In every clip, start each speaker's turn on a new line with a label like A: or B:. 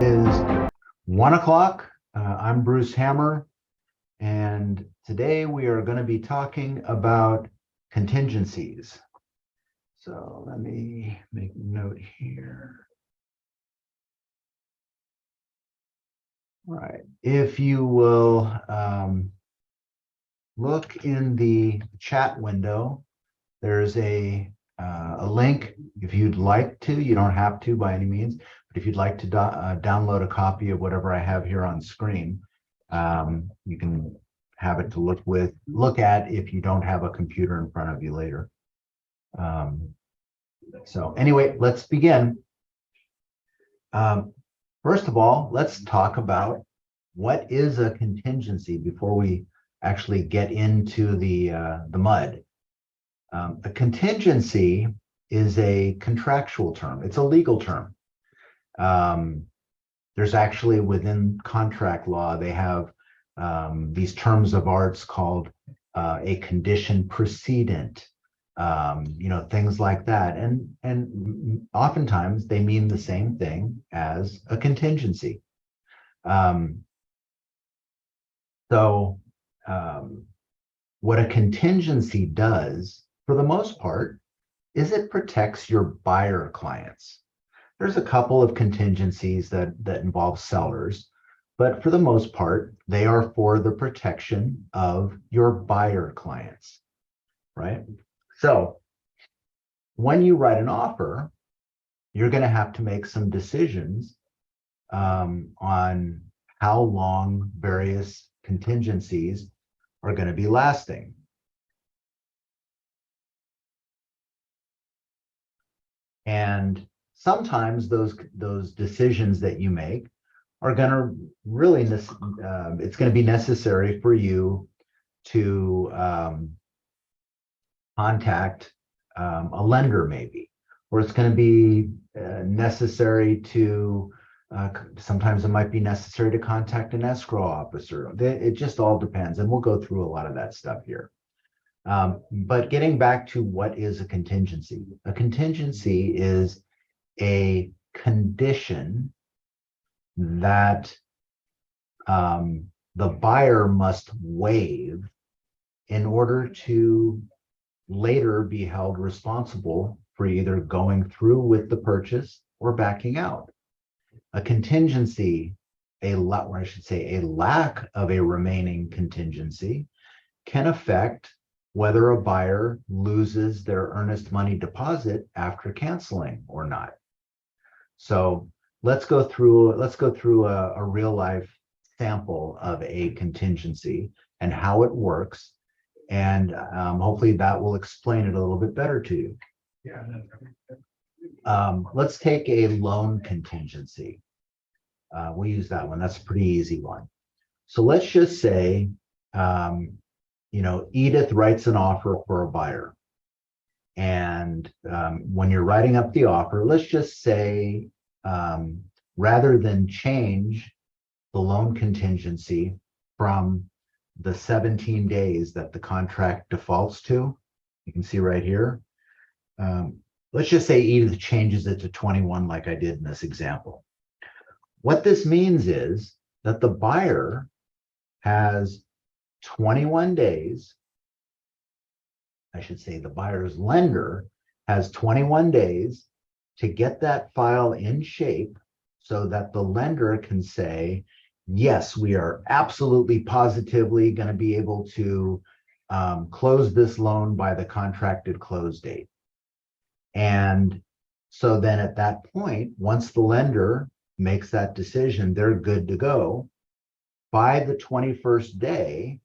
A: Is 1 o'clock. I'm Bruce Hammer, and today we are going to be talking about contingencies. So let me make a note here. All right. If you will look in the chat window, there's a link if you'd like to. You don't have to by any means, but if you'd like to download a copy of whatever I have here on screen, you can have it to look at if you don't have a computer in front of you later. So anyway, let's begin. First of all, let's talk about what is a contingency before we actually get into the mud. A contingency is a contractual term. It's a legal term. There's actually within contract law, they have these terms of arts called a condition precedent, things like that. And oftentimes they mean the same thing as a contingency. What a contingency does, for the most part, is it protects your buyer clients. There's a couple of contingencies that involve sellers, but for the most part, they are for the protection of your buyer clients, right? So when you write an offer, you're going to have to make some decisions on how long various contingencies are going to be lasting. And sometimes those decisions that you make are going to really, it's going to be necessary for you to contact a lender maybe, or it's going to be necessary to, sometimes it might be necessary to contact an escrow officer. It just all depends, and we'll go through a lot of that stuff here. But getting back to what is a contingency? A contingency is a condition that the buyer must waive in order to later be held responsible for either going through with the purchase or backing out. A contingency, or I should say a lack of a remaining contingency, can affect whether a buyer loses their earnest money deposit after canceling or not. So let's go through a real life sample of a contingency and how it works, and hopefully that will explain it a little bit better to you. Yeah. Let's take a loan contingency. We'll use that one. That's a pretty easy one. So let's just say Edith writes an offer for a buyer. And when you're writing up the offer, let's just say, rather than change the loan contingency from the 17 days that the contract defaults to, you can see right here, let's just say Edith changes it to 21 like I did in this example. What this means is that the buyer has 21 days, I should say the buyer's lender has 21 days to get that file in shape so that the lender can say, yes, we are absolutely positively going to be able to close this loan by the contracted close date. And so then at that point, once the lender makes that decision, they're good to go. By the 21st day,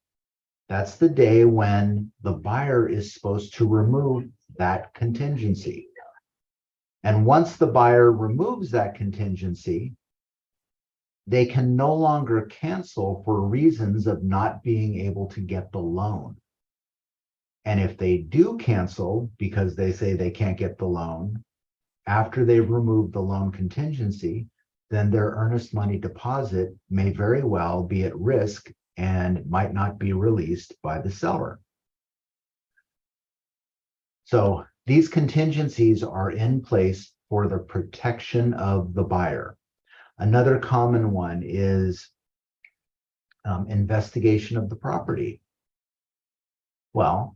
A: that's the day when the buyer is supposed to remove that contingency. And once the buyer removes that contingency, they can no longer cancel for reasons of not being able to get the loan. And if they do cancel because they say they can't get the loan, after they've removed the loan contingency, then their earnest money deposit may very well be at risk and might not be released by the seller. So these contingencies are in place for the protection of the buyer. Another common one is investigation of the property. Well,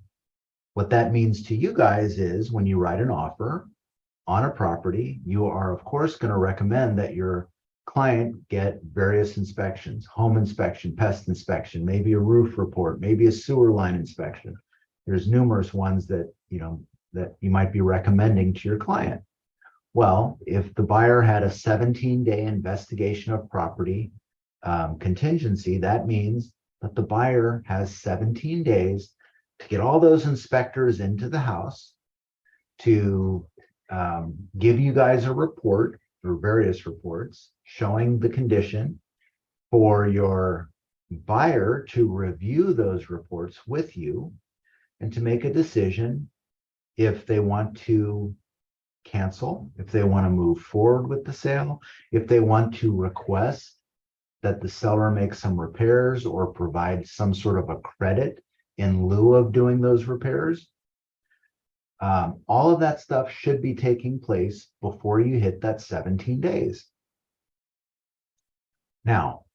A: what that means to you guys is when you write an offer on a property, you are, of course, going to recommend that your client get various inspections, home inspection, pest inspection, maybe a roof report, maybe a sewer line inspection. There's numerous ones that you might be recommending to your client. Well, if the buyer had a 17-day investigation of property contingency, that means that the buyer has 17 days to get all those inspectors into the house to give you guys a report or various reports showing the condition, for your buyer to review those reports with you and to make a decision if they want to cancel, if they want to move forward with the sale, if they want to request that the seller make some repairs or provide some sort of a credit in lieu of doing those repairs. All of that stuff should be taking place before you hit that 17 days. Now,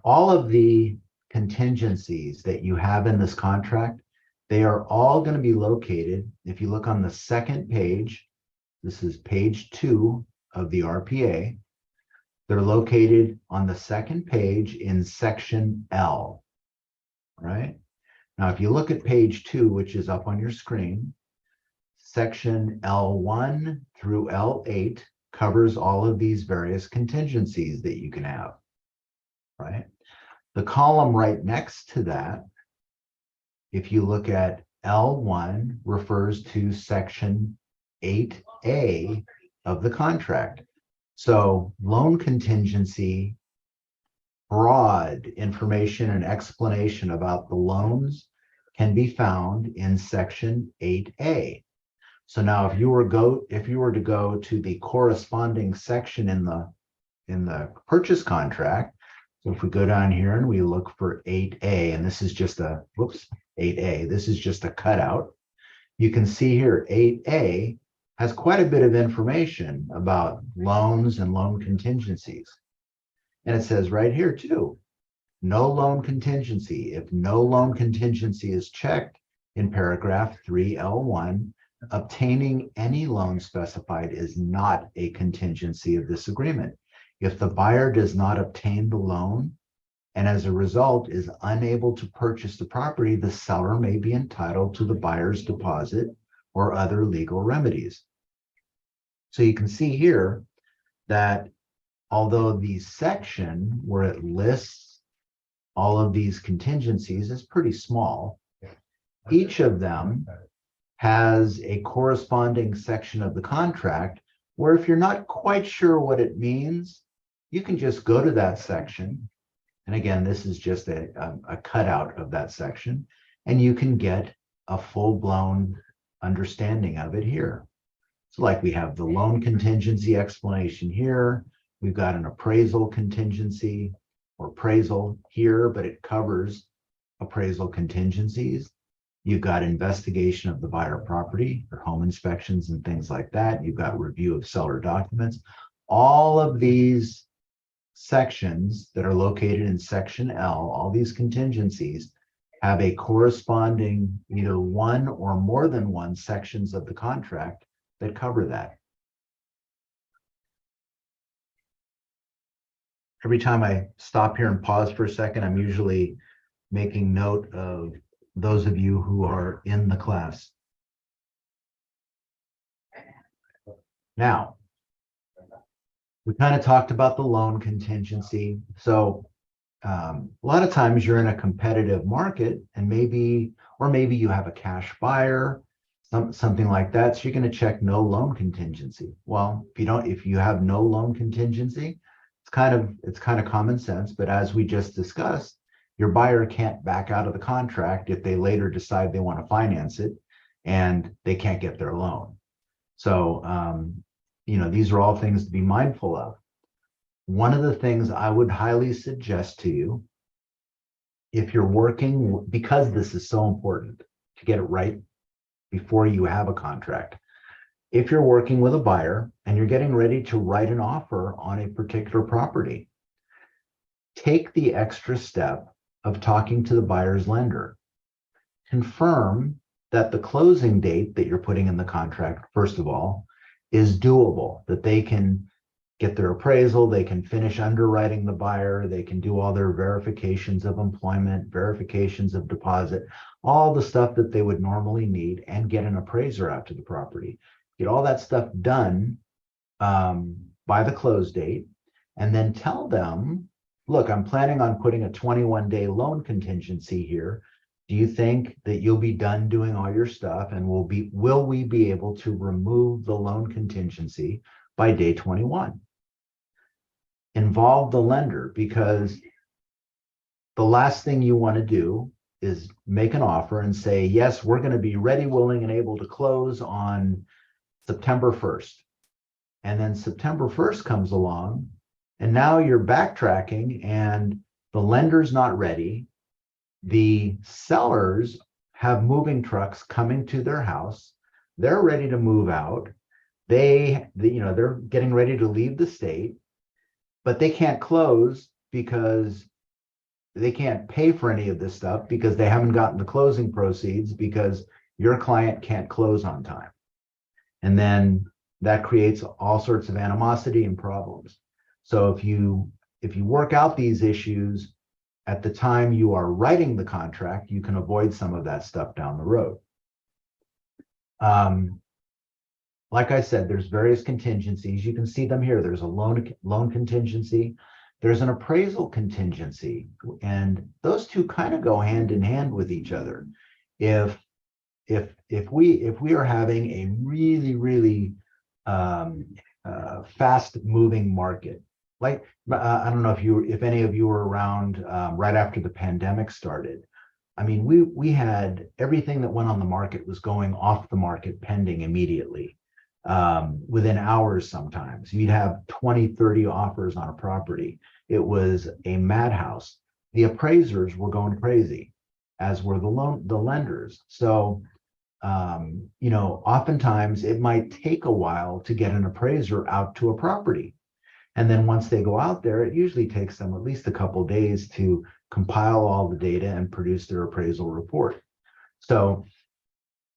A: all of the contingencies that you have in this contract, they are all going to be located. If you look on the second page, this is page 2 of the RPA. They're located on the second page in section L, right? Now, if you look at page 2, which is up on your screen, section L1 through L8 covers all of these various contingencies that you can have, right? The column right next to that, if you look at L1, refers to section 8A of the contract. So loan contingency, broad information and explanation about the loans can be found in section 8A. So now if you were to go to the corresponding section in the purchase contract, so if we go down here and we look for 8A, and this is just 8A, this is just a cutout, you can see here 8A has quite a bit of information about loans and loan contingencies. And it says right here too, no loan contingency. If no loan contingency is checked in paragraph 3L1, obtaining any loan specified is not a contingency of this agreement. If the buyer does not obtain the loan and as a result is unable to purchase the property, the seller may be entitled to the buyer's deposit or other legal remedies. So you can see here that although the section where it lists all of these contingencies is pretty small, each of them has a corresponding section of the contract where if you're not quite sure what it means, you can just go to that section. And again, this is just a cutout of that section, and you can get a full-blown understanding of it here. So like we have the loan contingency explanation here. We've got an appraisal contingency or appraisal here, but it covers appraisal contingencies. You've got investigation of the buyer property or home inspections and things like that. You've got review of seller documents. All of these sections that are located in section L, all these contingencies have a corresponding either one or more than one sections of the contract that cover that. Every time I stop here and pause for a second, I'm usually making note of those of you who are in the class. Now, we kind of talked about the loan contingency. So a lot of times you're in a competitive market and maybe you have a cash buyer, something like that. So you're going to check no loan contingency. Well, if you have no loan contingency, it's kind of common sense. But as we just discussed, your buyer can't back out of the contract if they later decide they want to finance it and they can't get their loan. So, these are all things to be mindful of. One of the things I would highly suggest to you, if you're working, because this is so important to get it right before you have a contract, if you're working with a buyer and you're getting ready to write an offer on a particular property, take the extra step of talking to the buyer's lender. Confirm that the closing date that you're putting in the contract, first of all, is doable, that they can get their appraisal, they can finish underwriting the buyer, they can do all their verifications of employment, verifications of deposit, all the stuff that they would normally need, and get an appraiser out to the property. Get all that stuff done by the close date, and then tell them, look, I'm planning on putting a 21-day loan contingency here. Do you think that you'll be done doing all your stuff, and will we be able to remove the loan contingency by day 21? Involve the lender, because the last thing you want to do is make an offer and say, yes, we're going to be ready, willing, and able to close on September 1st. And then September 1st comes along, and now you're backtracking and the lender's not ready. The sellers have moving trucks coming to their house. They're ready to move out. They're getting ready to leave the state, but they can't close because they can't pay for any of this stuff because they haven't gotten the closing proceeds because your client can't close on time. And then that creates all sorts of animosity and problems. So if you work out these issues at the time you are writing the contract, you can avoid some of that stuff down the road. Like I said, there's various contingencies. You can see them here. There's a loan contingency. There's an appraisal contingency, and those two kind of go hand in hand with each other. If we are having a really fast moving market, like I don't know if any of you were around right after the pandemic started. I mean, we had everything that went on the market was going off the market pending immediately, within hours. Sometimes you'd have 20, 30 offers on a property. It was a madhouse. The appraisers were going crazy, as were the lenders. So oftentimes it might take a while to get an appraiser out to a property. And then once they go out there, it usually takes them at least a couple of days to compile all the data and produce their appraisal report. So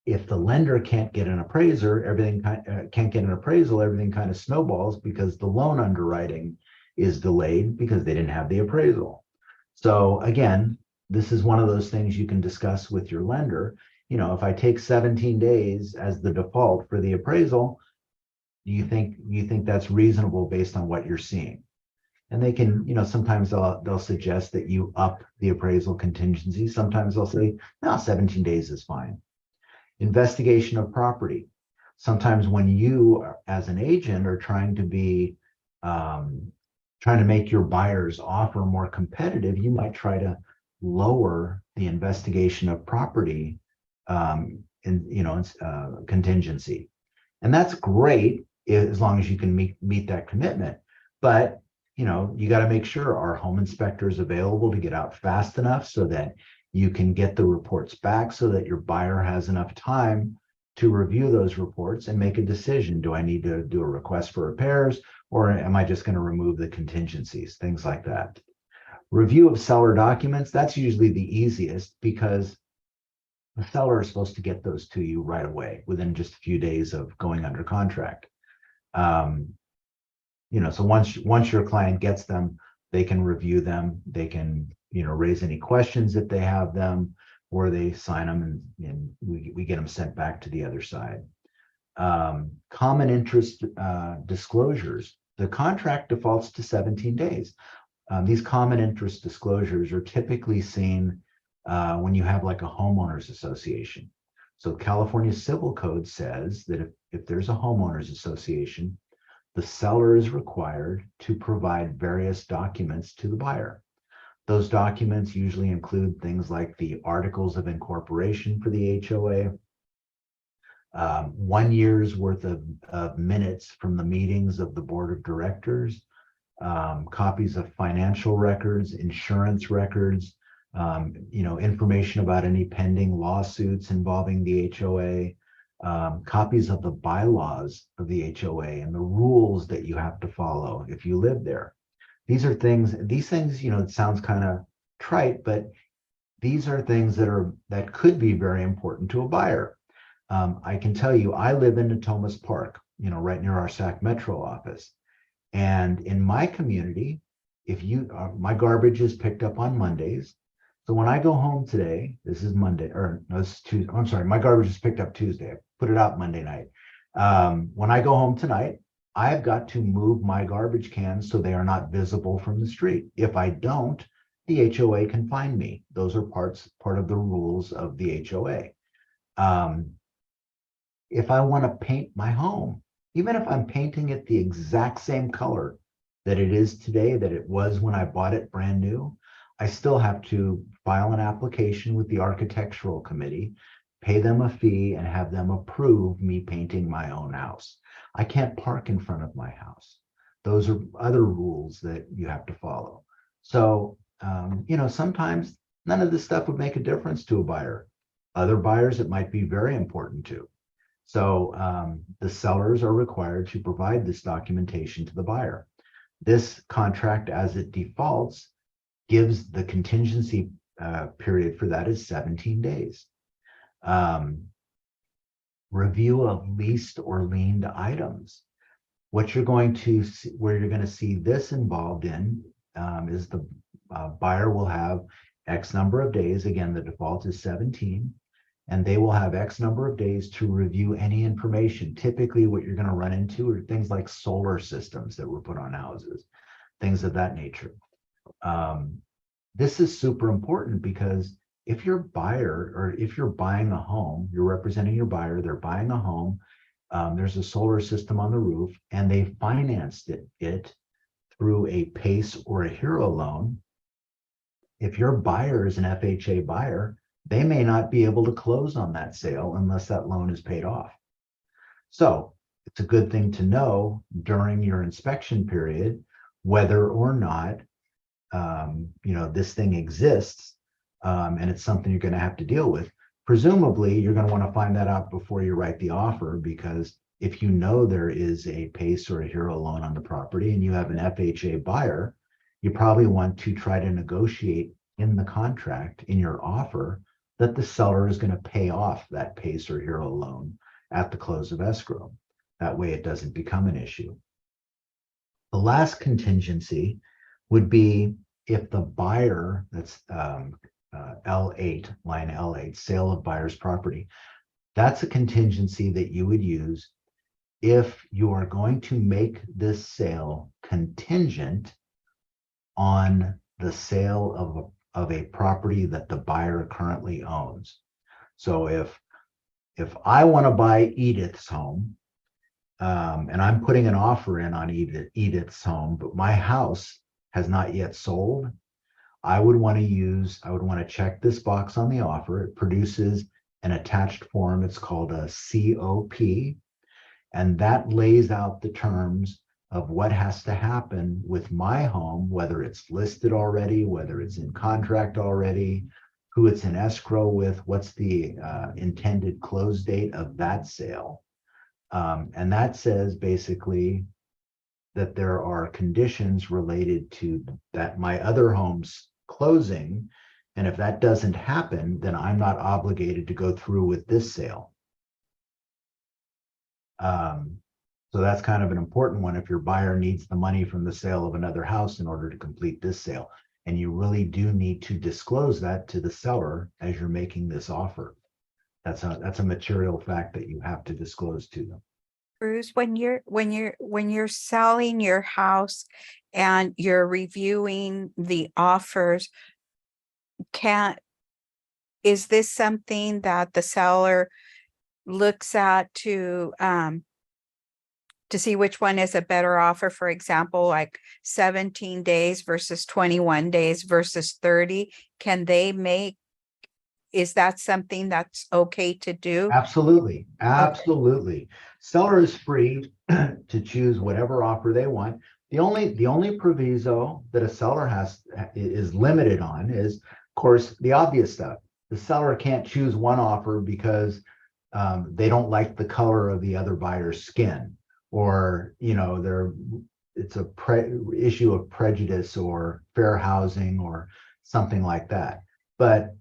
A: if the lender can't get an appraiser, everything kind of snowballs because the loan underwriting is delayed because they didn't have the appraisal. So again, this is one of those things you can discuss with your lender. If I take 17 days as the default for the appraisal, do you think that's reasonable based on what you're seeing? And they can, sometimes they'll suggest that you up the appraisal contingency. Sometimes they'll say, no, 17 days is fine. Investigation of property. Sometimes when you, as an agent, are trying to make your buyer's offer more competitive, you might try to lower the investigation of property contingency. And that's great as long as you can meet that commitment. But you got to make sure, are home inspectors available to get out fast enough so that you can get the reports back, so that your buyer has enough time to review those reports and make a decision. Do I need to do a request for repairs, or am I just going to remove the contingencies? Things like that. Review of seller documents. That's usually the easiest because the seller is supposed to get those to you right away within just a few days of going under contract. So once your client gets them, they can review them. They can, raise any questions if they have them, or they sign them and we get them sent back to the other side. Common interest disclosures. The contract defaults to 17 days. These common interest disclosures are typically seen when you have like a homeowners association. So California Civil Code says that if there's a homeowners association, the seller is required to provide various documents to the buyer. Those documents usually include things like the articles of incorporation for the HOA, 1 year's worth of minutes from the meetings of the board of directors, copies of financial records, insurance records, information about any pending lawsuits involving the HOA, copies of the bylaws of the HOA and the rules that you have to follow if you live there. These things, it sounds kind of trite, but these are things that could be very important to a buyer. I can tell you, I live in Natomas Park, right near our Sac Metro office. And in my community, my garbage is picked up on Mondays. So when I go home today, this is Monday, or no, it's Tuesday. I'm sorry, my garbage is picked up Tuesday. I put it out Monday night. When I go home tonight, I've got to move my garbage cans so they are not visible from the street. If I don't, the HOA can fine me. Those are part of the rules of the HOA. If I want to paint my home, even if I'm painting it the exact same color that it is today, that it was when I bought it brand new, I still have to file an application with the architectural committee, pay them a fee, and have them approve me painting my own house. I can't park in front of my house. Those are other rules that you have to follow. So, sometimes none of this stuff would make a difference to a buyer. Other buyers, it might be very important to. So the sellers are required to provide this documentation to the buyer. This contract, as it defaults, gives the contingency period for that is 17 days. Review of leased or liened items. What you're going to see, where you're going to see this involved in is the buyer will have X number of days. Again, the default is 17. And they will have X number of days to review any information. Typically, what you're going to run into are things like solar systems that were put on houses, things of that nature. This is super important because if you're a buyer or if you're buying a home, you're representing your buyer, they're buying a home, there's a solar system on the roof, and they financed it through a PACE or a HERO loan. If your buyer is an FHA buyer, they may not be able to close on that sale unless that loan is paid off. So it's a good thing to know during your inspection period whether or not this thing exists, and it's something you're going to have to deal with. Presumably, you're going to want to find that out before you write the offer, because if you know there is a PACE or a HERO loan on the property and you have an FHA buyer, you probably want to try to negotiate in the contract, in your offer, that the seller is going to pay off that PACE or HERO loan at the close of escrow. That way it doesn't become an issue. The last contingency would be if the buyer, that's L8, line L8, sale of buyer's property. That's a contingency that you would use if you are going to make this sale contingent on the sale of a property that the buyer currently owns. So if I want to buy Edith's home, and I'm putting an offer in on Edith's home, but my house has not yet sold, I would want to check this box on the offer. It produces an attached form. It's called a COP, and that lays out the terms of what has to happen with my home, whether it's listed already, whether it's in contract already, who it's in escrow with, what's the intended close date of that sale. And that says basically that there are conditions related to that my other home's closing. And if that doesn't happen, then I'm not obligated to go through with this sale. So that's kind of an important one if your buyer needs the money from the sale of another house in order to complete this sale. And you really do need to disclose that to the seller as you're making this offer. That's a material fact that you have to disclose to them.
B: Bruce, when you're selling your house and you're reviewing the offers, is this something that the seller looks at to see which one is a better offer? For example, like 17 days versus 21 days versus 30. Is that something that's okay to do?
A: Absolutely. Absolutely. Seller is free to choose whatever offer they want. The only proviso that a seller is limited on is, of course, the obvious stuff. The seller can't choose one offer because they don't like the color of the other buyer's skin, or it's a issue of prejudice or fair housing or something like that. But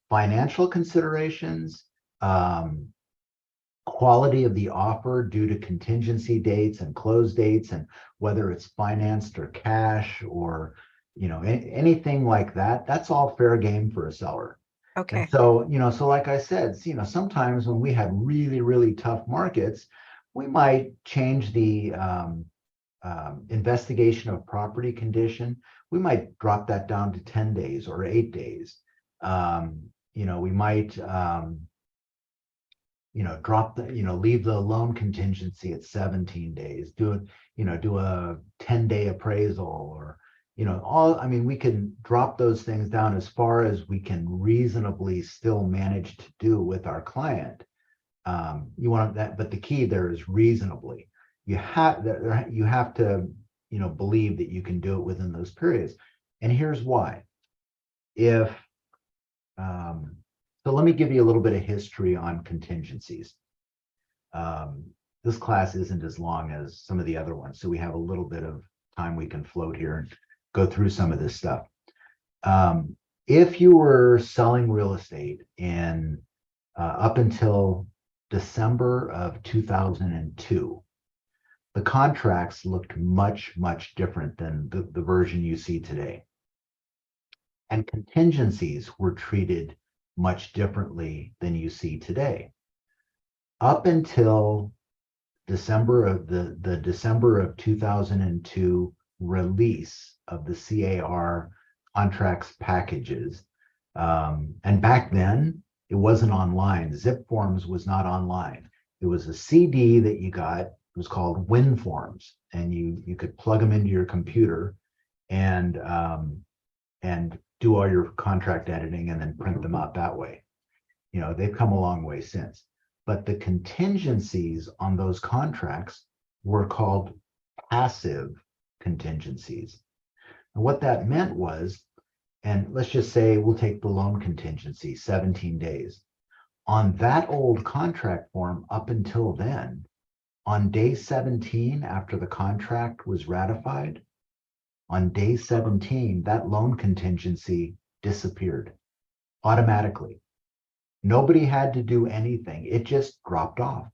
A: financial considerations, quality of the offer due to contingency dates and close dates, and whether it's financed or cash or anything like that, that's all fair game for a seller. And
B: Okay.
A: so, so like I said, sometimes when we had really, really tough markets, we might change the investigation of property condition. We might drop that down to 10 days or 8 days. We might, leave the loan contingency at 17 days, do a 10-day appraisal, or, we can drop those things down as far as we can reasonably still manage to do with our client. You want that, but the key there is reasonably. You have to, believe that you can do it within those periods. And here's why. So let me give you a little bit of history on contingencies. This class isn't as long as some of the other ones, so we have a little bit of time we can float here and go through some of this stuff. If you were selling real estate in up until December of 2002, the contracts looked much, much different than the version you see today. And contingencies were treated much differently than you see today. Up until December of the December of 2002 release of the CAR contracts packages, and back then it wasn't online. Zip Forms was not online. It was a CD that you got. It was called Win Forms, and you could plug them into your computer and do all your contract editing and then print them out that way. They've come a long way since. But the contingencies on those contracts were called passive contingencies. And what that meant was, and let's just say we'll take the loan contingency, 17 days. On that old contract form up until then, on day 17 after the contract was ratified, on day 17, that loan contingency disappeared automatically. Nobody had to do anything. It just dropped off.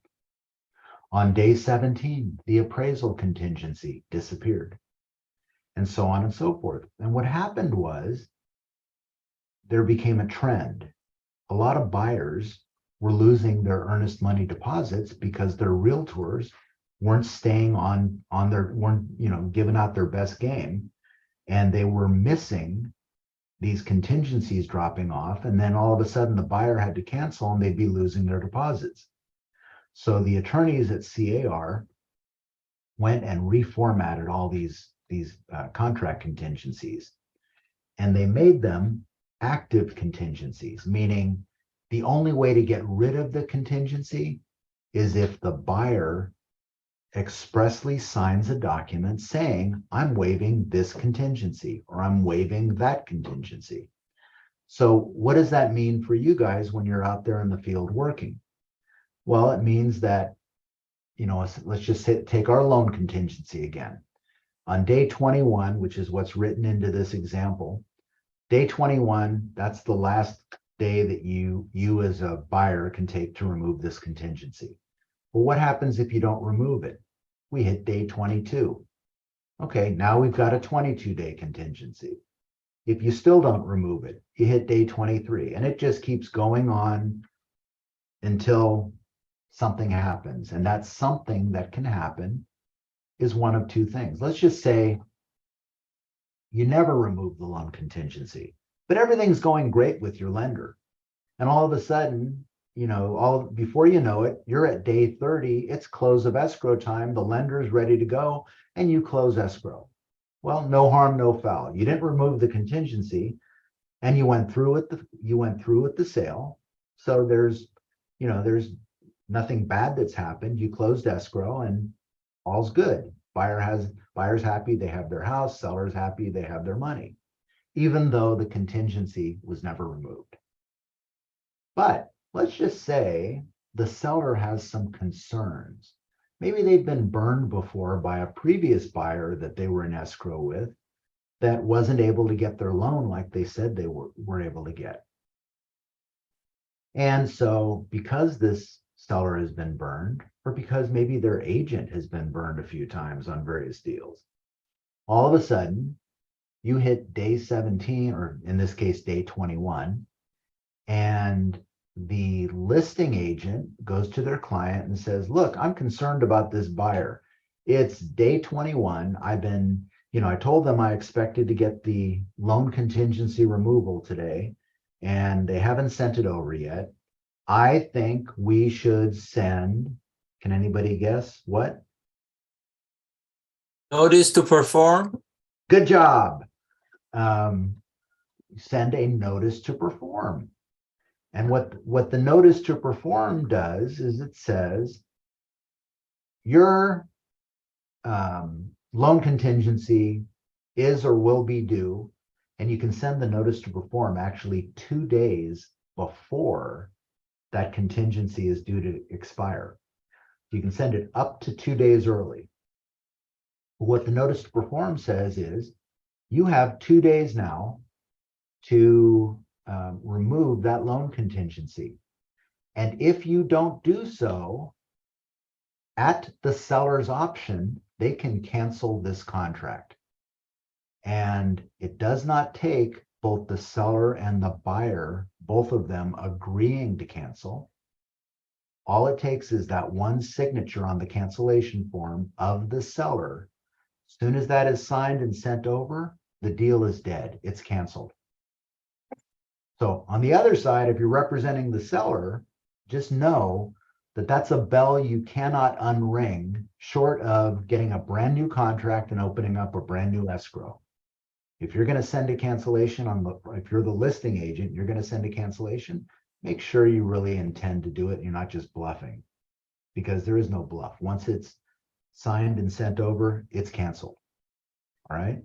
A: On day 17, the appraisal contingency disappeared, and so on and so forth. And what happened was there became a trend. A lot of buyers were losing their earnest money deposits because their realtors weren't staying weren't giving out their best game, and they were missing these contingencies dropping off, and then all of a sudden the buyer had to cancel and they'd be losing their deposits. So the attorneys at CAR went and reformatted all these contract contingencies, and they made them active contingencies, meaning the only way to get rid of the contingency is if the buyer expressly signs a document saying, I'm waiving this contingency, or I'm waiving that contingency. So what does that mean for you guys when you're out there in the field working? Well, it means that, let's just take our loan contingency again. On day 21, which is what's written into this example, day 21, that's the last day that you as a buyer can take to remove this contingency. Well, what happens if you don't remove it? We hit day 22. Okay, now we've got a 22-day contingency. If you still don't remove it, you hit day 23, and it just keeps going on until something happens. And that something that can happen is one of two things. Let's just say you never remove the loan contingency, but everything's going great with your lender. And all of a sudden, before you know it, you're at day 30, it's close of escrow time, the lender's ready to go, and you close escrow. Well, no harm, no foul. You didn't remove the contingency, and you went through with the sale. So there's nothing bad that's happened. You closed escrow and all's good. Buyer's happy, they have their house, seller's happy, they have their money, even though the contingency was never removed. But let's just say the seller has some concerns. Maybe they've been burned before by a previous buyer that they were in escrow with that wasn't able to get their loan like they said they were able to get. And so because this seller has been burned, or because maybe their agent has been burned a few times on various deals, all of a sudden you hit day 17, or in this case, day 21, and the listing agent goes to their client and says, look, I'm concerned about this buyer. It's day 21. I told them I expected to get the loan contingency removal today, and they haven't sent it over yet. I think we should send, can anybody guess what?
C: Notice to perform.
A: Good job. Send a notice to perform. And what the notice to perform does is it says your loan contingency is or will be due, and you can send the notice to perform actually 2 days before that contingency is due to expire. You can send it up to 2 days early. What the notice to perform says is you have 2 days now to remove that loan contingency. And if you don't do so, at the seller's option, they can cancel this contract. And it does not take both the seller and the buyer, both of them agreeing to cancel. All it takes is that one signature on the cancellation form of the seller. As soon as that is signed and sent over, the deal is dead. It's canceled. So on the other side, if you're representing the seller, just know that that's a bell you cannot unring short of getting a brand new contract and opening up a brand new escrow. If you're going to send a cancellation if you're the listing agent, you're going to send a cancellation, make sure you really intend to do it. And you're not just bluffing, because there is no bluff. Once it's signed and sent over, it's canceled. All right.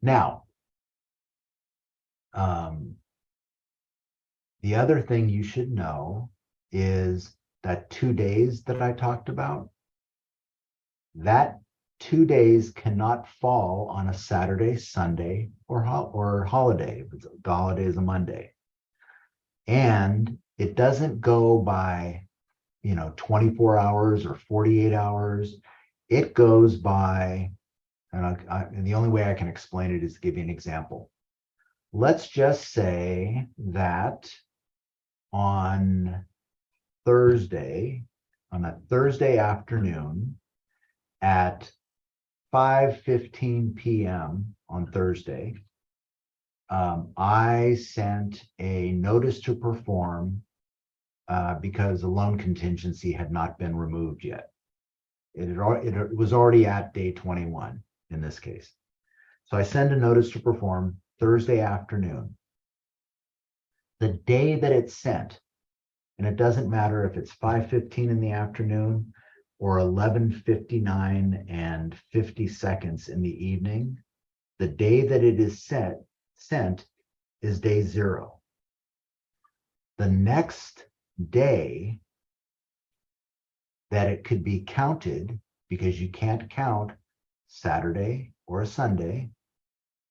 A: Now, the other thing you should know is that 2 days that I talked about, that 2 days cannot fall on a Saturday, Sunday, or holiday. If the holiday is a Monday. And it doesn't go by, 24 hours or 48 hours. It goes by, and the only way I can explain it is to give you an example. Let's just say that on a Thursday afternoon at 5:15 p.m. on Thursday, I sent a notice to perform because the loan contingency had not been removed yet. It was already at day 21 in this case. So I send a notice to perform Thursday afternoon. The day that it's sent, and it doesn't matter if it's 5:15 in the afternoon or 11:59 and 50 seconds in the evening, the day that it is sent is day 0. The next day that it could be counted, because you can't count Saturday or a Sunday,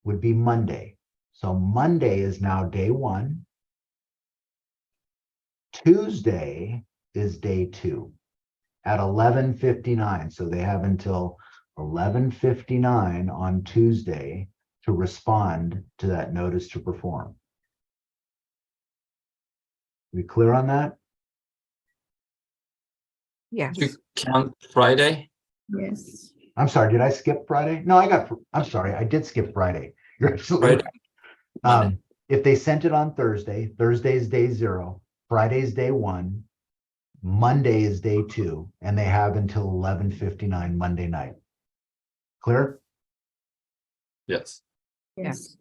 A: would be Monday. So Monday is now day 1. Tuesday is day 2 at 11:59. So they have until 11:59 on Tuesday to respond to that notice to perform. We clear on that?
B: Yes.
C: You count Friday.
D: Yes.
A: I'm sorry, did I skip Friday? No, I'm sorry, I did skip Friday. You're absolutely
C: Friday.
A: right. If they sent it on Thursday, Thursday's day 0, Friday's day 1, Monday is day 2, and they have until 11:59 Monday night. Clear?
C: Yes.
D: Yes.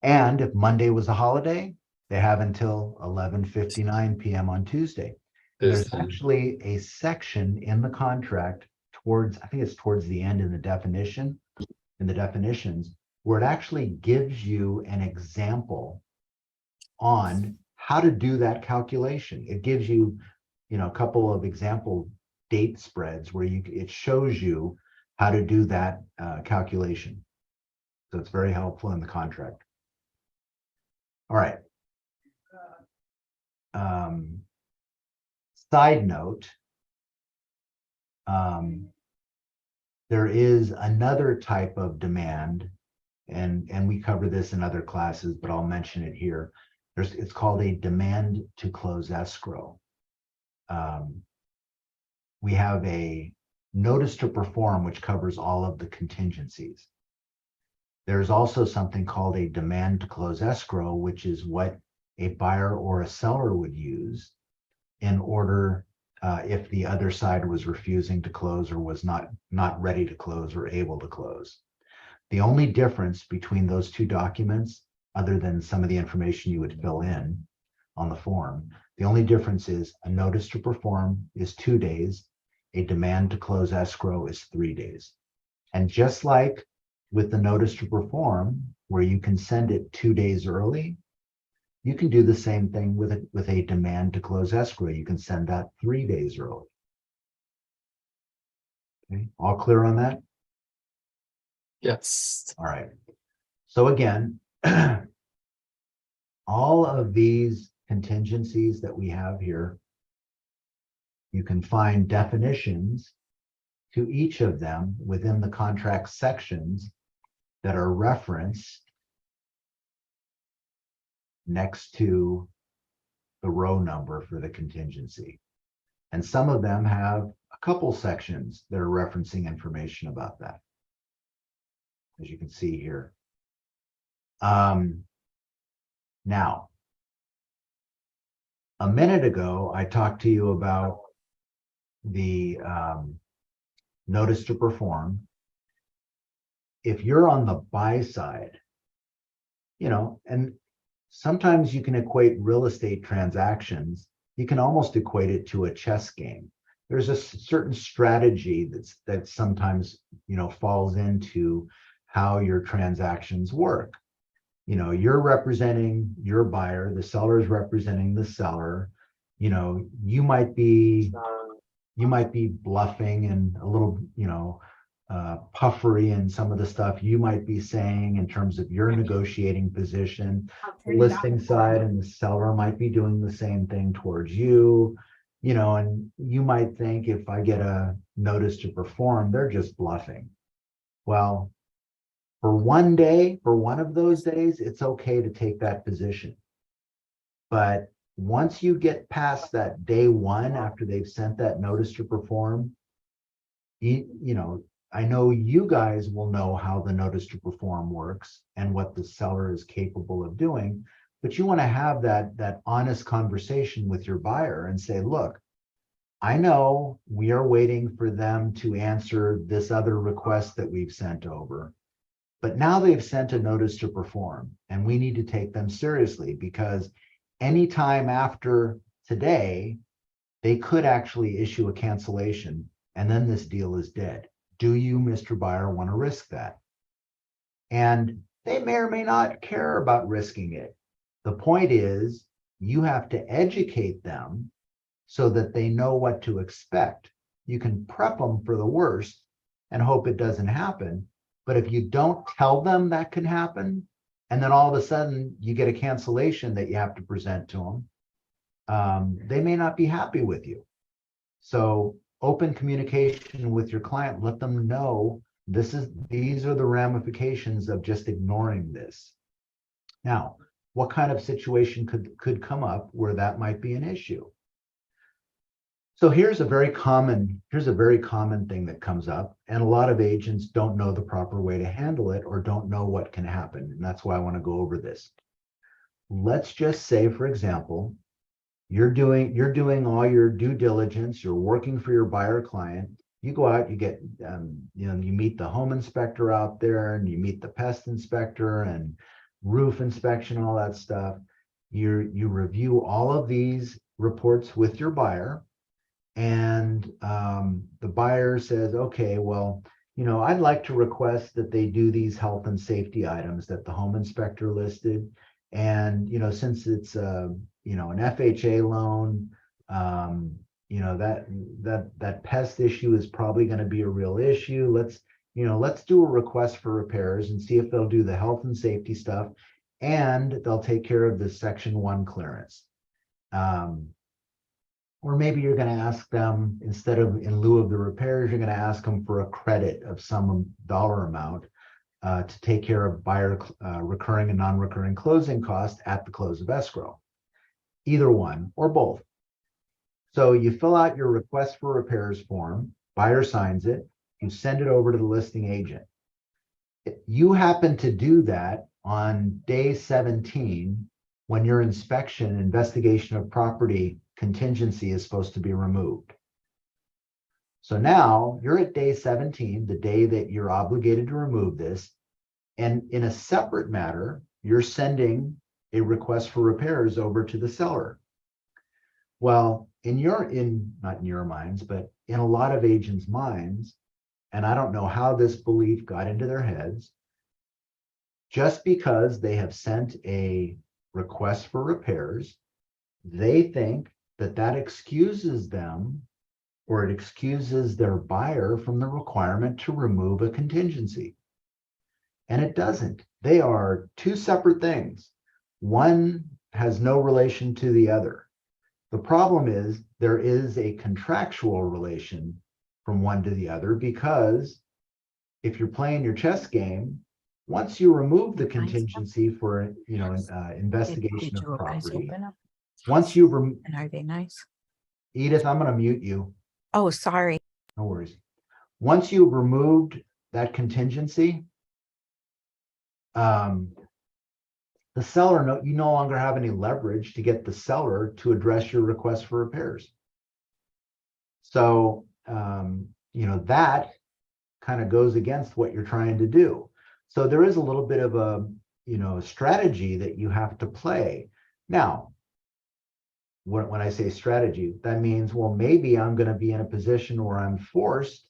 A: And if Monday was a holiday, they have until 11:59 p.m. on Tuesday. There's actually a section in the contract I think it's towards the end in the definitions, where it actually gives you an example on how to do that calculation. It gives you, a couple of example date spreads where it shows you how to do that calculation. So it's very helpful in the contract. All right. Side note, there is another type of demand, and we cover this in other classes, but I'll mention it here. It's called a demand to close escrow. We have a notice to perform, which covers all of the contingencies. There's also something called a demand to close escrow, which is what a buyer or a seller would use in order if the other side was refusing to close or was not ready to close or able to close. The only difference between those two documents, other than some of the information you would fill in on the form, the only difference is a notice to perform is 2 days, a demand to close escrow is 3 days. And just like with the notice to perform, where you can send it 2 days early, you can do the same thing with a demand to close escrow. You can send that 3 days early. Okay, all clear on that?
C: Yes.
A: All right. So again, all of these contingencies that we have here, you can find definitions to each of them within the contract sections that are referenced next to the row number for the contingency. And some of them have a couple sections that are referencing information about that, as you can see here. Now, a minute ago, I talked to you about the notice to perform. If you're on the buy side, and sometimes you can equate real estate transactions, you can almost equate it to a chess game. There's a certain strategy that sometimes, falls into how your transactions work. You're representing your buyer, the seller is representing the seller. You might be bluffing and a little, puffery in some of the stuff you might be saying in terms of your negotiating position. The listing side and the seller might be doing the same thing towards you, and you might think, if I get a notice to perform, they're just bluffing. Well, for one day, for one of those days, it's okay to take that position. But once you get past that day one, after they've sent that notice to perform, I know you guys will know how the notice to perform works and what the seller is capable of doing, but you want to have that honest conversation with your buyer and say, look, I know we are waiting for them to answer this other request that we've sent over, but now they've sent a notice to perform and we need to take them seriously, because anytime after today, they could actually issue a cancellation and then this deal is dead. Do you, Mr. Buyer, want to risk that? And they may or may not care about risking it. The point is, you have to educate them so that they know what to expect. You can prep them for the worst and hope it doesn't happen. But if you don't tell them that can happen, and then all of a sudden you get a cancellation that you have to present to them, they may not be happy with you. So open communication with your client, let them know these are the ramifications of just ignoring this. Now, what kind of situation could come up where that might be an issue? So here's a very common thing that comes up, and a lot of agents don't know the proper way to handle it or don't know what can happen. And that's why I want to go over this. Let's just say, for example, you're doing all your due diligence, you're working for your buyer client, you go out, you get, you meet the home inspector out there, and you meet the pest inspector and roof inspection, all that stuff. You review all of these reports with your buyer, and the buyer says, okay, well, I'd like to request that they do these health and safety items that the home inspector listed. And, since it's an FHA loan, that pest issue is probably going to be a real issue. Let's do a request for repairs and see if they'll do the health and safety stuff, and they'll take care of the Section 1 clearance. Or maybe you're going to ask them, instead of in lieu of the repairs, you're going to ask them for a credit of some dollar amount to take care of buyer recurring and non-recurring closing costs at the close of escrow. Either one or both. So you fill out your request for repairs form, buyer signs it, you send it over to the listing agent. You happen to do that on day 17 when your investigation of property contingency is supposed to be removed. So now you're at day 17, the day that you're obligated to remove this. And in a separate matter, you're sending a request for repairs over to the seller. Well, not in your minds, but in a lot of agents' minds, and I don't know how this belief got into their heads, just because they have sent a request for repairs, they think that excuses them, or it excuses their buyer from the requirement to remove a contingency. And it doesn't. They are two separate things. One has no relation to the other. The problem is there is a contractual relation from one to the other, because if you're playing your chess game, once you remove the contingency for investigation of property, once you
B: And are they nice?
A: Edith, I'm going to mute you.
B: Oh, sorry.
A: No worries. Once you've removed that contingency, the seller, you no longer have any leverage to get the seller to address your request for repairs. So, that kind of goes against what you're trying to do. So there is a little bit of a strategy that you have to play. Now, when I say strategy, that means, well, maybe I'm going to be in a position where I'm forced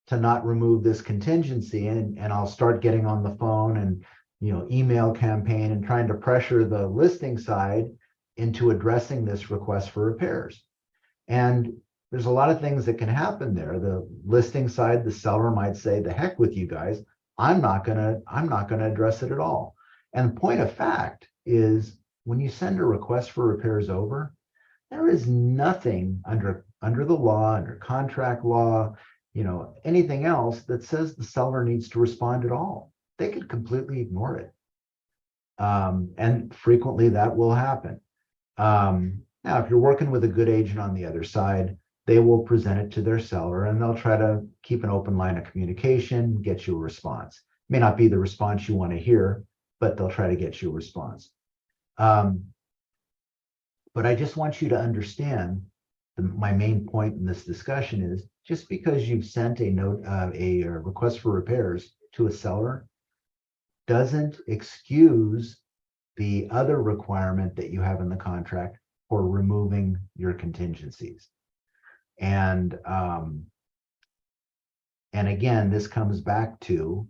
A: to not remove this contingency, and I'll start getting on the phone and email campaign and trying to pressure the listing side into addressing this request for repairs. And there's a lot of things that can happen there. The listing side, the seller might say, the heck with you guys, I'm not gonna address it at all. And the point of fact is, when you send a request for repairs over, there is nothing under the law, under contract law, anything else that says the seller needs to respond at all. They could completely ignore it. And frequently that will happen. Now, if you're working with a good agent on the other side, they will present it to their seller and they'll try to keep an open line of communication, get you a response. It may not be the response you want to hear, but they'll try to get you a response. But I just want you to understand my main point in this discussion is, just because you've sent a request for repairs to a seller doesn't excuse the other requirement that you have in the contract for removing your contingencies. And again, this comes back to,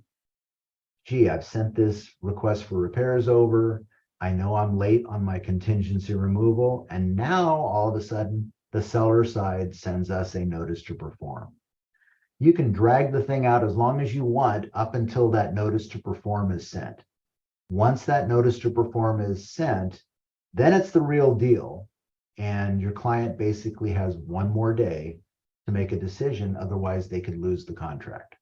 A: gee, I've sent this request for repairs over. I know I'm late on my contingency removal, and now all of a sudden the seller side sends us a notice to perform. You can drag the thing out as long as you want up until that notice to perform is sent. Once that notice to perform is sent, then it's the real deal. And your client basically has one more day to make a decision. Otherwise, they could lose the contract.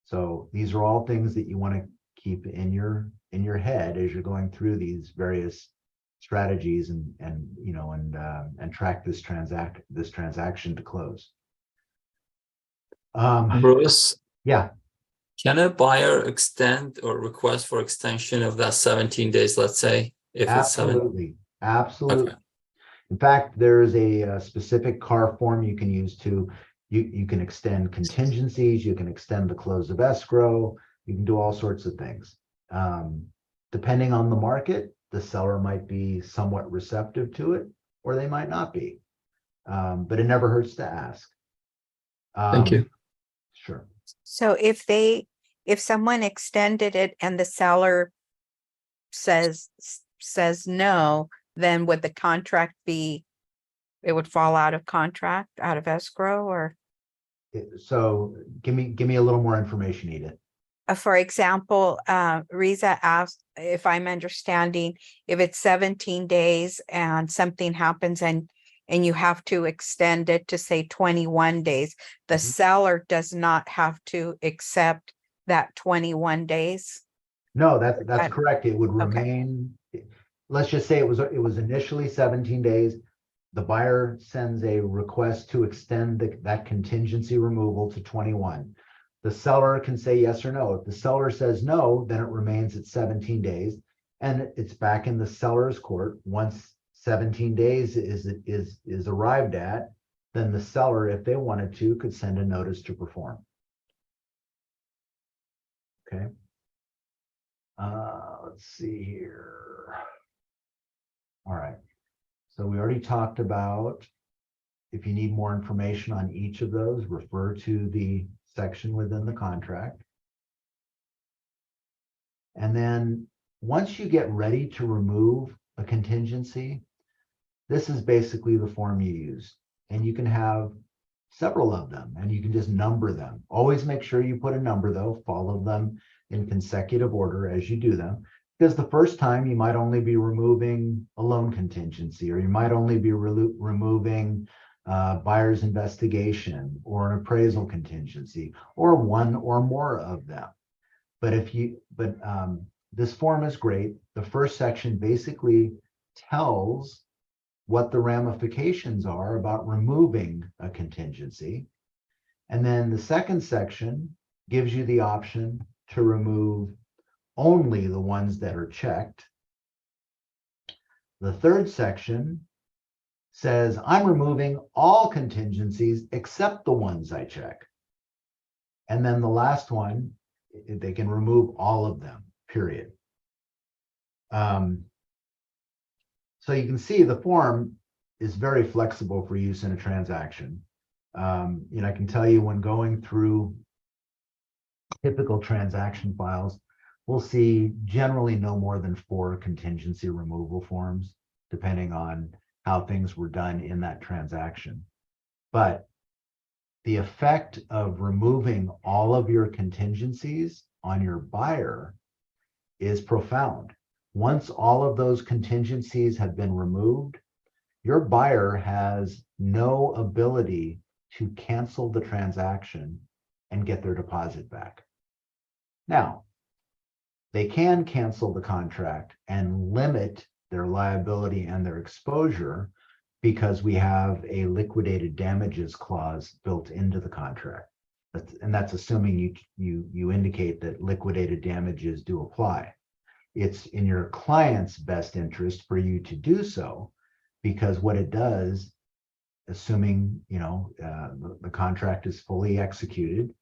A: So these are all things that you want to keep in your head as you're going through these various strategies and track this transaction to close.
C: Bruce,
A: Yeah,
C: can a buyer extend or request for extension of that 17 days, let's say, if it's 7?
A: absolutely.
C: Okay.
A: In fact, there's a specific CAR form you can use you can extend contingencies, you can extend the close of escrow, you can do all sorts of things. Depending on the market, the seller might be somewhat receptive to it, or they might not be. But it never hurts to ask.
C: Thank you.
A: Sure.
B: So if someone extended it and the seller says no, then would the contract be, it would fall out of contract, out of escrow, or?
A: So give me a little more information, Edith.
B: For example, Riza asked if I'm understanding, if it's 17 days and something happens and you have to extend it to say 21 days, the
A: Mhm.
B: seller does not have to accept that 21 days.
A: No, that's
B: Got it.
A: correct. It would
B: Okay.
A: remain, let's just say it was initially 17 days. The buyer sends a request to extend that contingency removal to 21. The seller can say yes or no. If the seller says no, then it remains at 17 days and it's back in the seller's court. Once 17 days is arrived at, then the seller, if they wanted to, could send a notice to perform. Okay. Let's see here. All right. So we already talked about, if you need more information on each of those, refer to the section within the contract. And then once you get ready to remove a contingency, this is basically the form you use. And you can have several of them and you can just number them. Always make sure you put a number though, follow them in consecutive order as you do them. Because the first time you might only be removing a loan contingency, or you might only be removing buyer's investigation or an appraisal contingency, or one or more of them. But this form is great. The first section basically tells what the ramifications are about removing a contingency. And then the second section gives you the option to remove only the ones that are checked. The third section says, I'm removing all contingencies except the ones I check. And then the last one, they can remove all of them, period. So you can see the form is very flexible for use in a transaction. I can tell you when going through typical transaction files, we'll see generally no more than 4 contingency removal forms, depending on how things were done in that transaction. But the effect of removing all of your contingencies on your buyer is profound. Once all of those contingencies have been removed, your buyer has no ability to cancel the transaction and get their deposit back. Now, they can cancel the contract and limit their liability and their exposure because we have a liquidated damages clause built into the contract. And that's assuming you indicate that liquidated damages do apply. It's in your client's best interest for you to do so, because what it does, assuming the contract is fully executed,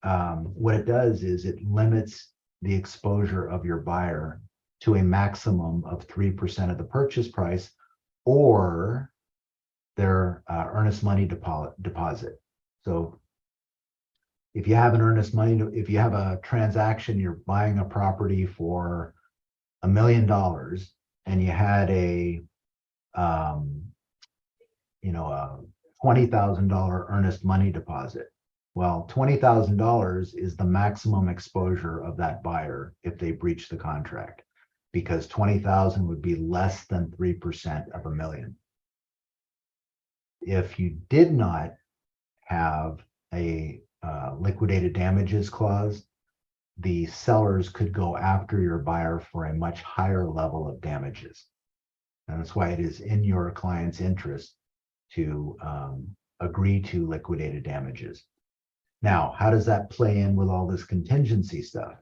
A: what it does is it limits the exposure of your buyer to a maximum of 3% of the purchase price or their earnest money deposit. So if you have if you have a transaction, you're buying a property for $1 million and you had a $20,000 earnest money deposit. Well, $20,000 is the maximum exposure of that buyer if they breach the contract, because 20,000 would be less than 3% of $1 million. If you did not have a liquidated damages clause, the sellers could go after your buyer for a much higher level of damages. And that's why it is in your client's interest to agree to liquidated damages. Now, how does that play in with all this contingency stuff?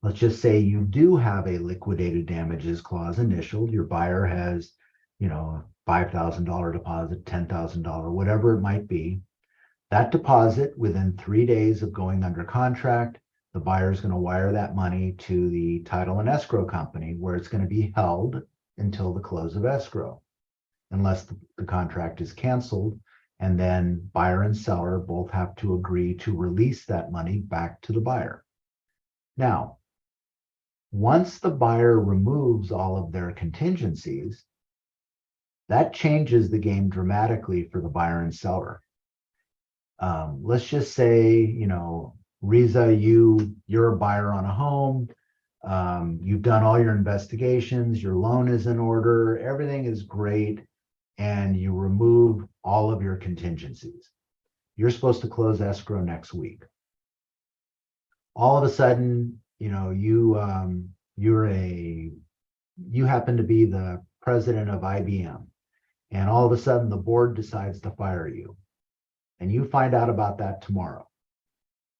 A: Let's just say you do have a liquidated damages clause initialed. Your buyer has, $5,000 deposit, $10,000, whatever it might be. That deposit, within 3 days of going under contract, the buyer is going to wire that money to the title and escrow company, where it's going to be held until the close of escrow, unless the contract is canceled. And then buyer and seller both have to agree to release that money back to the buyer. Now, Once the buyer removes all of their contingencies, that changes the game dramatically for the buyer and seller. Let's just say, you know, Riza, you're a buyer on a home. You've done all your investigations, your loan is in order, everything is great, and you remove all of your contingencies. You're supposed to close escrow next week. All of a sudden, you know, you happen to be the president of IBM, and all of a sudden the board decides to fire you, and you find out about that tomorrow.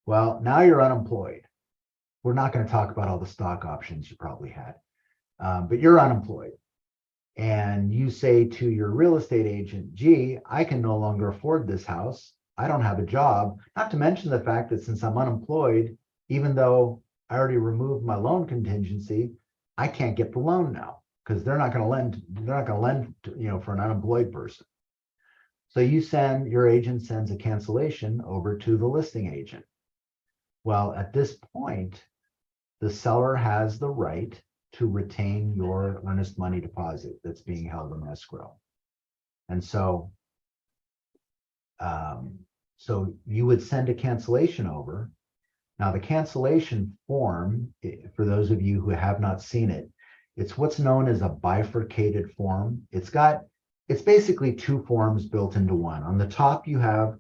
A: Well, now you're unemployed. We're not going to talk about all the stock options you probably had, but you're unemployed. And you say to your real estate agent, gee, I can no longer afford this house. I don't have a job. Not to mention the fact that since I'm unemployed, even though I already removed my loan contingency, I can't get the loan now because they're not going to lend. They're not going to lend, you know, for an unemployed person. So your agent sends a cancellation over to the listing agent. Well, at this point, the seller has the right to retain your earnest money deposit that's being held in escrow. And so, so you would send a cancellation over. Now, the cancellation form, for those of you who have not seen it, it's what's known as a bifurcated form. It's basically two forms built into one. On the top, you have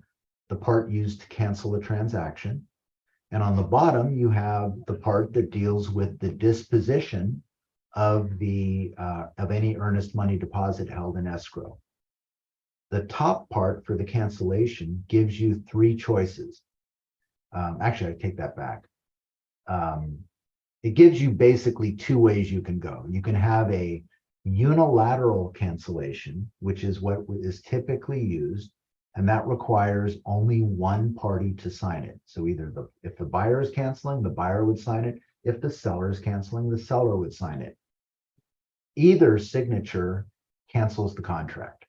A: the part used to cancel a transaction. And on the bottom, you have the part that deals with the disposition of any earnest money deposit held in escrow. The top part for the cancellation gives you three choices. Actually, I take that back. It gives you basically two ways you can go. You can have a unilateral cancellation, which is what is typically used, and that requires only one party to sign it. So either if the buyer is canceling, the buyer would sign it. If the seller is canceling, the seller would sign it. Either signature cancels the contract.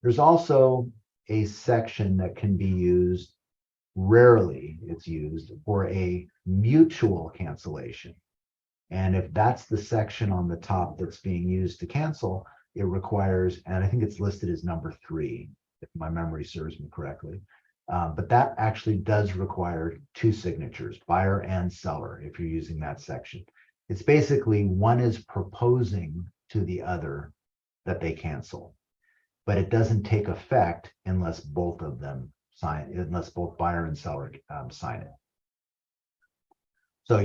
A: There's also a section that can be used, rarely it's used, for a mutual cancellation. And if that's the section on the top that's being used to cancel, it requires, and I think it's listed as number 3, if my memory serves me correctly. But that actually does require two signatures, buyer and seller, if you're using that section. It's basically one is proposing to the other that they cancel, but it doesn't take effect unless both of them sign, unless both buyer and seller sign it. So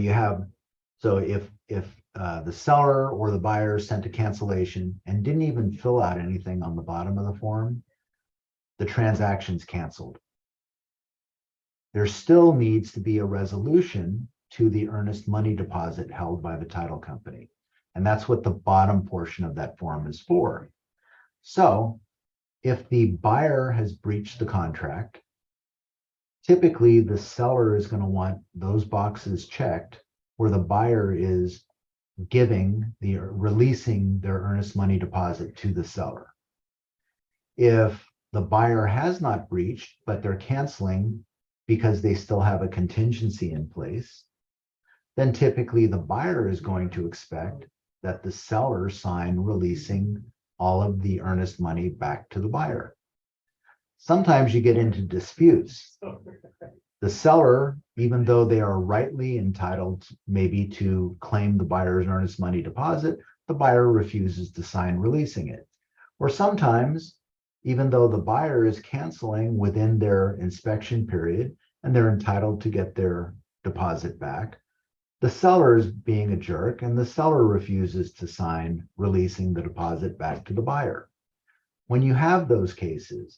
A: if the seller or the buyer sent a cancellation and didn't even fill out anything on the bottom of the form, the transaction's canceled. There still needs to be a resolution to the earnest money deposit held by the title company. And that's what the bottom portion of that form is for. So if the buyer has breached the contract, typically the seller is going to want those boxes checked where the buyer is releasing their earnest money deposit to the seller. If the buyer has not breached, but they're canceling because they still have a contingency in place, then typically the buyer is going to expect that the seller sign releasing all of the earnest money back to the buyer. Sometimes you get into disputes. The seller, even though they are rightly entitled maybe to claim the buyer's earnest money deposit, the buyer refuses to sign releasing it. Or sometimes, even though the buyer is canceling within their inspection period and they're entitled to get their deposit back, the seller is being a jerk and the seller refuses to sign releasing the deposit back to the buyer. When you have those cases,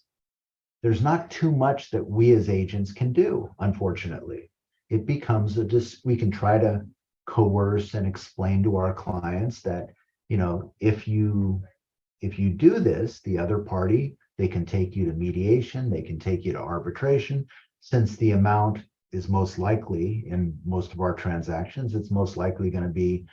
A: there's not too much that we as agents can do, unfortunately. It becomes we can try to coerce and explain to our clients that, you know, if you do this, the other party, they can take you to mediation, they can take you to arbitration. Since the amount is most likely, in most of our transactions, it's most likely going to be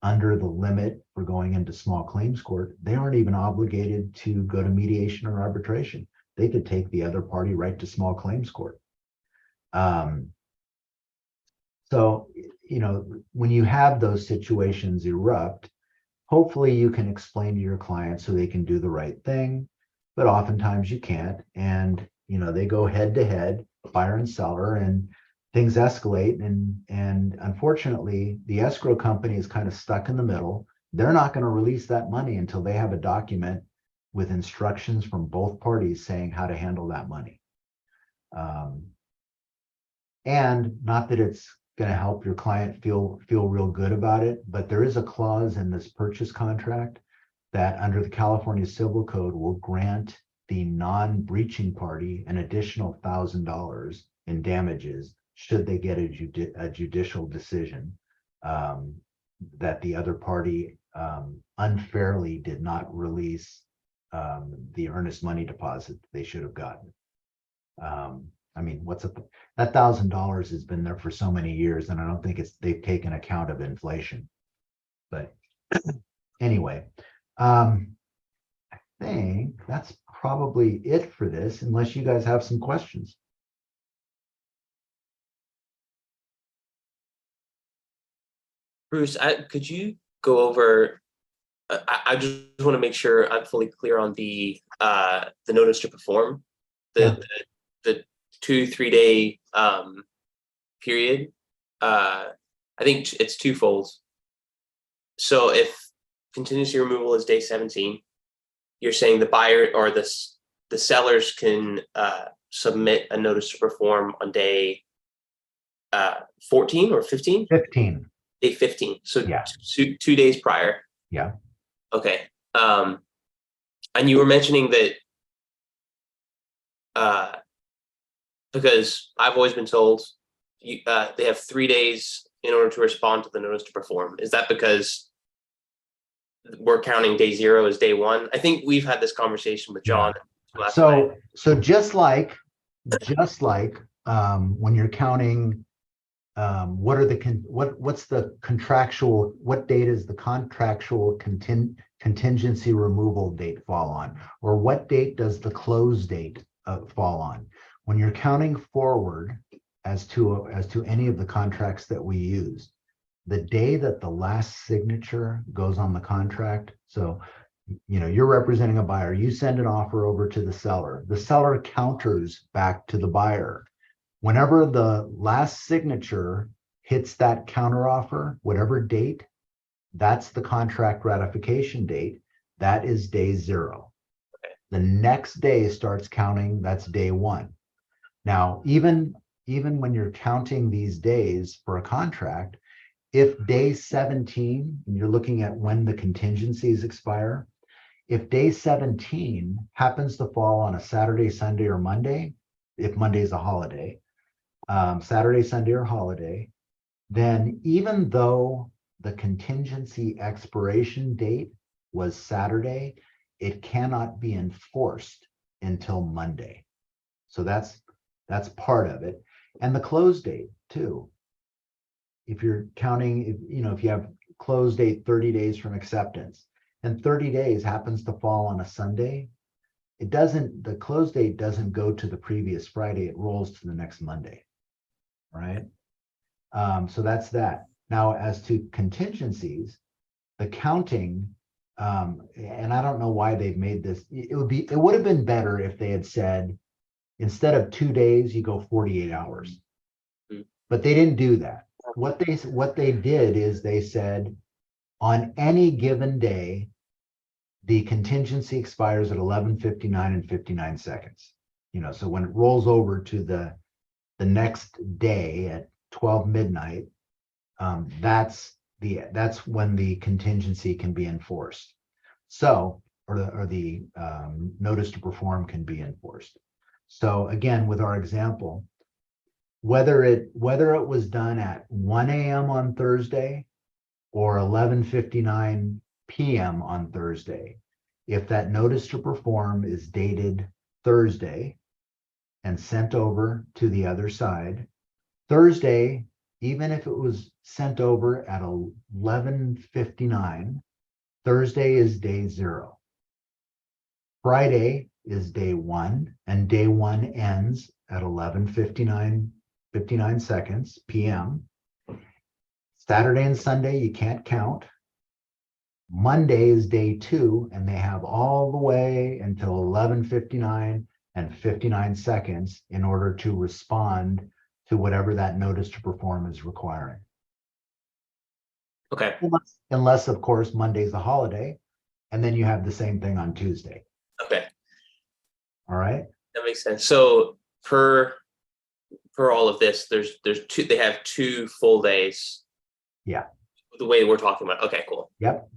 A: under the limit for going into small claims court, they aren't even obligated to go to mediation or arbitration. They could take the other party right to small claims court. So, when you have those situations erupt, hopefully you can explain to your client so they can do the right thing, but oftentimes you can't. And, they go head to head, buyer and seller, and things escalate. And unfortunately, the escrow company is kind of stuck in the middle. They're not going to release that money until they have a document with instructions from both parties saying how to handle that money. And not that it's going to help your client feel real good about it, but there is a clause in this purchase contract that under the California Civil Code will grant the non-breaching party an additional $1,000 in damages should they get a judicial decision that the other party unfairly did not release the earnest money deposit they should have gotten. I mean, that $1,000 has been there for so many years, and I don't think they've taken account of inflation. But anyway, I think that's probably it for this, unless you guys have some questions.
E: Bruce, could you go over? I just want to make sure I'm fully clear on the notice to perform, the 2-3 day period. I think it's twofold. So if contingency removal is day 17, you're saying the buyer or the sellers can submit a notice to perform on day 14 or 15?
A: 15.
E: Day 15. So
A: yeah.
E: 2 days prior.
A: Yeah.
E: Okay. And you were mentioning that because I've always been told they have 3 days in order to respond to the notice to perform. Is that because we're counting day 0 as day 1? I think we've had this conversation with John last night.
A: So just like when you're counting, what's the contractual, what date is the contractual contingency removal date fall on, or what date does the close date fall on? When you're counting forward as to any of the contracts that we use, the day that the last signature goes on the contract. So, you're representing a buyer, you send an offer over to the seller counters back to the buyer. Whenever the last signature hits that counter offer, whatever date, that's the contract ratification date. That is day 0. The next day starts counting, that's day 1. Now, even when you're counting these days for a contract, if day 17, and you're looking at when the contingencies expire, if day 17 happens to fall on a Saturday, Sunday, or Monday, if Monday is a holiday, Saturday, Sunday, or holiday, then even though the contingency expiration date was Saturday, it cannot be enforced until Monday. So that's part of it. And the close date too. If you're counting, if you have close date 30 days from acceptance, and 30 days happens to fall on a Sunday, the close date doesn't go to the previous Friday, it rolls to the next Monday, right? So that's that. Now, as to contingencies, the counting, and I don't know why they've made this, it would have been better if they had said, instead of 2 days, you go 48 hours. But they didn't do that. What they did is they said, on any given day, the contingency expires at 11:59 and 59 seconds. So when it rolls over to the next day at 12 midnight, that's when the contingency can be enforced. So, or the notice to perform can be enforced. So again, with our example, whether it was done at 1 a.m. on Thursday or 11:59 p.m. on Thursday, if that notice to perform is dated Thursday and sent over to the other side, Thursday, even if it was sent over at 11:59, Thursday is day 0. Friday is day 1, and day 1 ends at 11:59 59 seconds p.m. Saturday and Sunday, you can't count. Monday is day 2, and they have all the way until 11:59 and 59 seconds in order to respond to whatever that notice to perform is requiring.
E: Okay,
A: Unless, of course, Monday's a holiday, and then you have the same thing on Tuesday.
E: okay,
A: All right.
E: that makes sense. So per all of this, there's two. They have 2 full days.
A: Yeah.
E: The way we're talking about. Okay, cool.
A: Yep.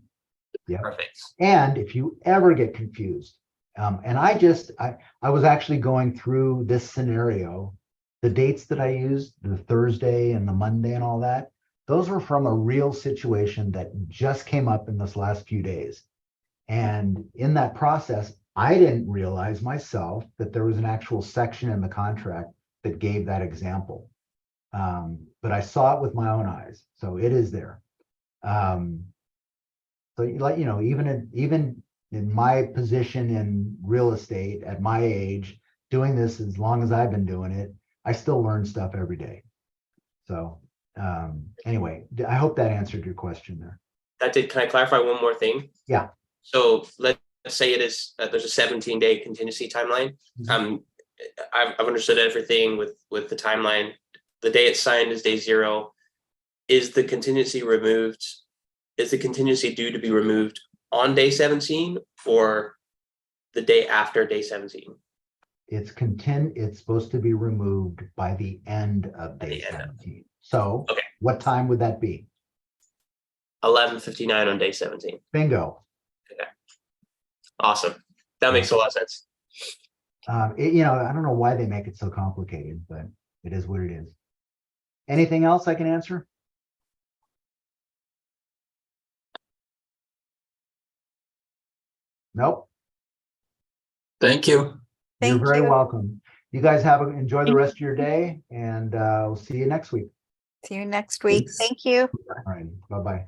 A: Yep.
E: Perfect.
A: And if you ever get confused, and I was actually going through this scenario, the dates that I used, the Thursday and the Monday and all that, those were from a real situation that just came up in this last few days. And in that process, I didn't realize myself that there was an actual section in the contract that gave that example. But I saw it with my own eyes, so it is there. So even in my position in real estate at my age, doing this as long as I've been doing it, I still learn stuff every day. So anyway, I hope that answered your question there.
E: That did. Can I clarify one more thing?
A: Yeah.
E: So let's say it is there's a 17-day contingency timeline. I've understood everything with the timeline. The day it's signed is day 0. Is the contingency removed? Is the contingency due to be removed on day 17 or the day after day 17?
A: It's supposed to be removed by the end of day 17. So
E: Okay.
A: What time would that be?
E: 11:59 on day 17.
A: Bingo.
E: Awesome. That makes a lot of sense.
A: I don't know why they make it so complicated, but it is what it is. Anything else I can answer? Nope.
C: Thank you.
A: You're
B: Thank
A: very
B: you.
A: welcome. You guys enjoy the rest of your day, and we'll see you next week.
B: See you next week.
C: Thanks.
B: Thank you.
A: All right. Bye-bye.